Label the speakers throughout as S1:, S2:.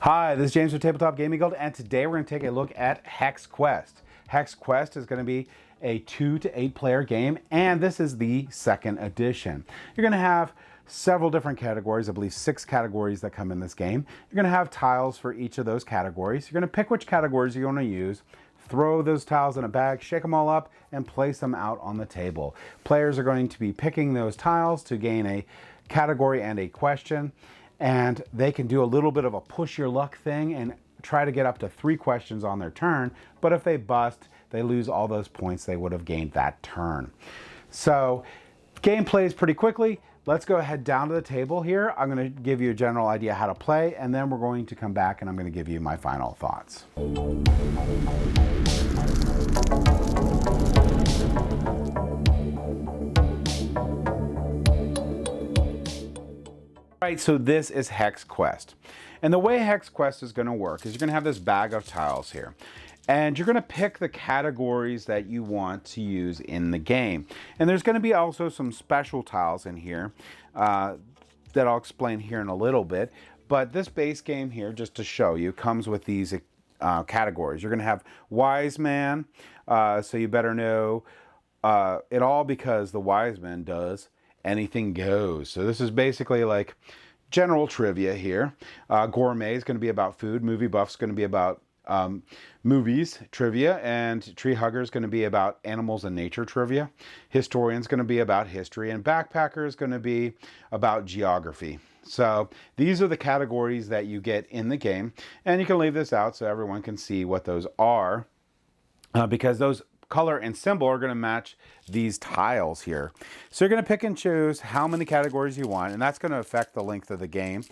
S1: Hi, this is James with Tabletop Gaming Guild, and today we're going to take a look at Hexaquest. Hexaquest is going to be a 2 to 8 player game, and this is the second edition. You're going to have several different categories, I believe 6 categories that come in this game. You're going to have tiles for each of those categories. You're going to pick which categories you want to use, throw those tiles in a bag, shake them all up, and place them out on the table. Players are going to be picking those tiles to gain a category and a question. And they can do a little bit of a push your luck thing and try to get up to 3 questions on their turn. But if they bust, they lose all those points they would have gained that turn. So game plays pretty quickly. Let's go ahead down to the table here. I'm going to give you a general idea how to play, and then we're going to come back and I'm going to give you my final thoughts. Right, so this is Hexaquest. And the way Hexaquest is going to work is you're going to have this bag of tiles here. And you're going to pick the categories that you want to use in the game. And there's going to be also some special tiles in here that I'll explain here in a little bit. But this base game here, just to show you, comes with these categories. You're going to have Wise Man, so you better know it all because the Wise Man does anything goes. So this is basically like general trivia here. Gourmet is going to be about food. Movie Buff is going to be about movies trivia, and Tree Hugger is going to be about animals and nature trivia. Historian is going to be about history, and Backpacker is going to be about geography. So these are the categories that you get in the game, and you can leave this out so everyone can see what those are, because those color and symbol are going to match these tiles here. So you're going to pick and choose how many categories you want, and that's going to affect the length of the game.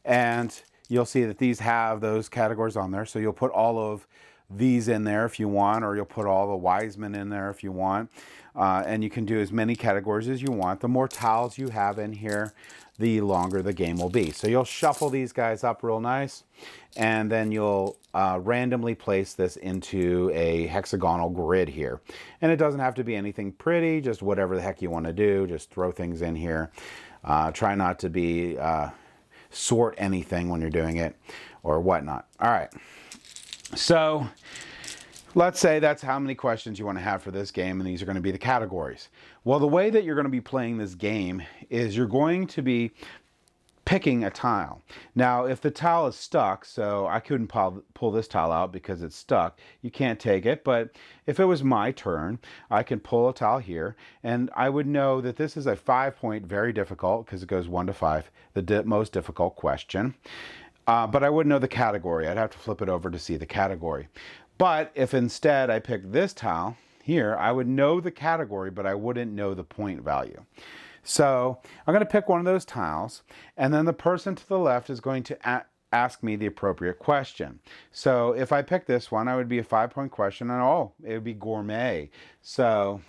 S1: And you'll see that these have those categories on there. So you'll put all of these in there if you want, or you'll put all the wise men in there if you want. And you can do as many categories as you want. The more tiles you have in here, the longer the game will be. So you'll shuffle these guys up real nice, and then you'll randomly place this into a hexagonal grid here. And it doesn't have to be anything pretty, just whatever the heck you want to do. Just throw things in here. Try not to be sort anything when you're doing it or whatnot. All right. So let's say that's how many questions you want to have for this game, and these are going to be the categories. Well, the way that you're going to be playing this game is you're going to be picking a tile. Now, if the tile is stuck, so I couldn't pull this tile out because it's stuck, you can't take it, but if it was my turn, I can pull a tile here, and I would know that this is a 5-point, very difficult, because it goes 1 to 5, the most difficult question. But I wouldn't know the category. I'd have to flip it over to see the category. But if instead I pick this tile here, I would know the category, but I wouldn't know the point value. So I'm going to pick one of those tiles, and then the person to the left is going to ask me the appropriate question. So if I pick this one, I would be a 5-point question, and it would be gourmet. So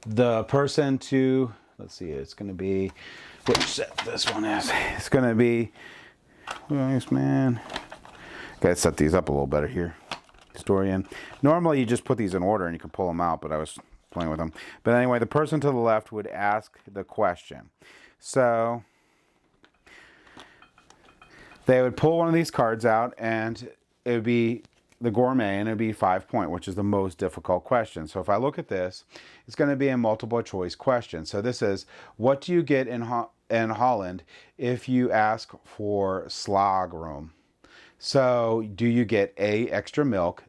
S1: the person to, let's see, it's going to be, which set this one is, it's going to be Wise Man. Gotta set these up a little better here. Historian. Normally you just put these in order and you can pull them out, but I was playing with them. But anyway, the person to the left would ask the question. So they would pull one of these cards out, and it would be the gourmet, and it would be 5-point, which is the most difficult question. So if I look at this, it's going to be a multiple choice question. So this is, what do you get in Holland if you ask for slagroom? So do you get A, extra milk,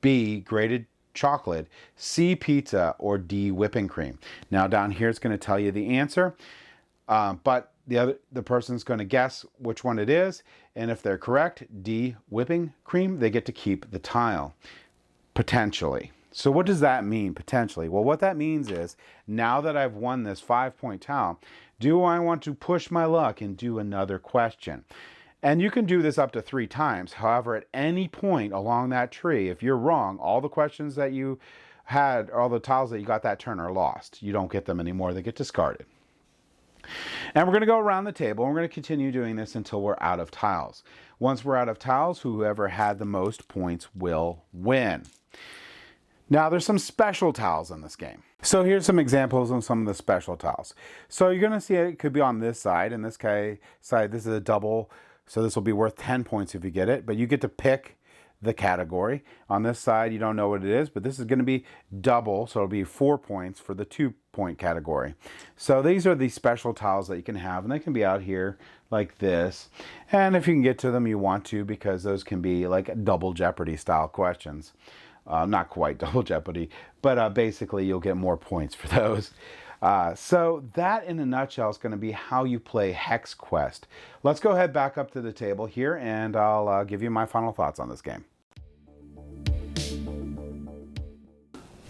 S1: B, grated chocolate, C, pizza, or D, whipping cream? Now down here it's going to tell you the answer, but the person's going to guess which one it is, and if they're correct, D, whipping cream, they get to keep the tile, potentially. So what does that mean, potentially? Well, what that means is, now that I've won this 5-point tile, do I want to push my luck and do another question? And you can do this up to 3 times. However, at any point along that tree, if you're wrong, all the questions that you had, all the tiles that you got that turn are lost. You don't get them anymore. They get discarded. And we're going to go around the table, and we're going to continue doing this until we're out of tiles. Once we're out of tiles, whoever had the most points will win. Now, there's some special tiles in this game. So here's some examples of some of the special tiles. So you're going to see it could be on this side. In this side, this is a double So this will be worth 10 points if you get it, but you get to pick the category. On this side, you don't know what it is, but this is going to be double, so it'll be 4 points for the 2-point category. So these are the special tiles that you can have, and they can be out here like this. And if you can get to them, you want to, because those can be like double Jeopardy style questions. Not quite double Jeopardy, but basically you'll get more points for those. So that in a nutshell is going to be how you play Hexaquest. Let's go ahead back up to the table here, and I'll give you my final thoughts on this game.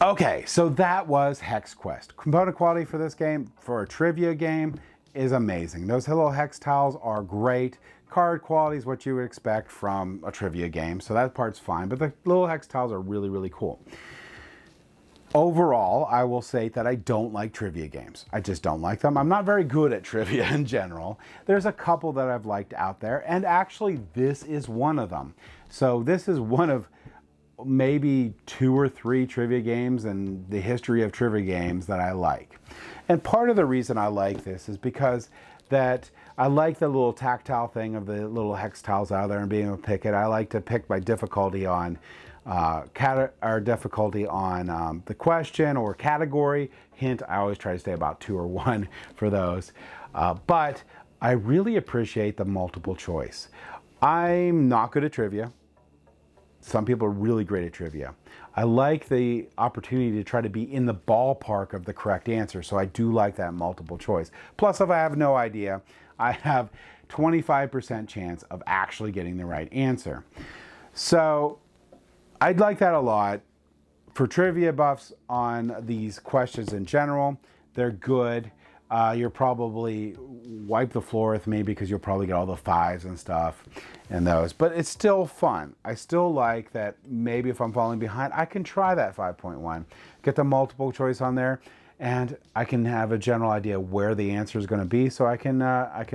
S1: Okay, so that was Hexaquest. Component quality for this game, for a trivia game, is amazing. Those little hex tiles are great. Card quality is what you would expect from a trivia game, so that part's fine, but the little hex tiles are really, really cool. Overall, I will say that I don't like trivia games. I just don't like them. I'm not very good at trivia in general. There's a couple that I've liked out there, and actually this is one of them. So this is one of maybe 2 or 3 trivia games in the history of trivia games that I like. And part of the reason I like this is because that I like the little tactile thing of the little hex tiles out there and being able to pick it. I like to pick my difficulty on the question or category. Hint, I always try to stay about 2 or 1 for those. But I really appreciate the multiple choice. I'm not good at trivia. Some people are really great at trivia. I like the opportunity to try to be in the ballpark of the correct answer, so I do like that multiple choice. Plus, if I have no idea, I have 25% chance of actually getting the right answer. So I'd like that a lot. For trivia buffs on these questions in general, they're good. You'll probably wipe the floor with me because you'll probably get all the 5s and stuff in those. But it's still fun. I still like that maybe if I'm falling behind, I can try that 5.1. Get the multiple choice on there, and I can have a general idea where the answer is going to be, so I can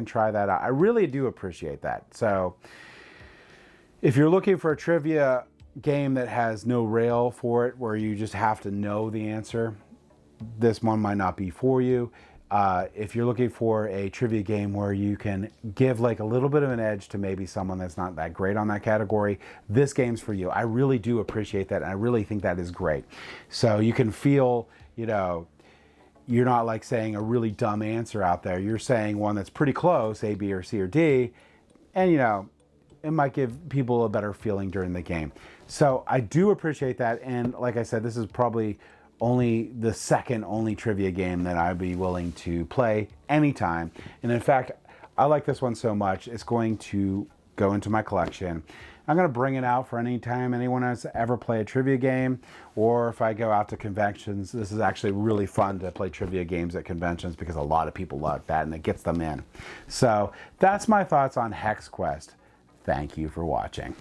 S1: try that out. I really do appreciate that. So if you're looking for a trivia game that has no rail for it, where you just have to know the answer, this one might not be for you. If you're looking for a trivia game where you can give like a little bit of an edge to maybe someone that's not that great on that category, this game's for you. I really do appreciate that, and I really think that is great. So you can feel, you know, you're not like saying a really dumb answer out there. You're saying one that's pretty close, A, B, or C, or D, and you know, it might give people a better feeling during the game. So I do appreciate that, and like I said, this is probably only the second only trivia game that I'd be willing to play anytime. And in fact, I like this one so much, it's going to go into my collection. I'm going to bring it out for any time anyone has ever played a trivia game, or if I go out to conventions. This is actually really fun to play trivia games at conventions because a lot of people like that and it gets them in. So that's my thoughts on Hexaquest. Thank you for watching.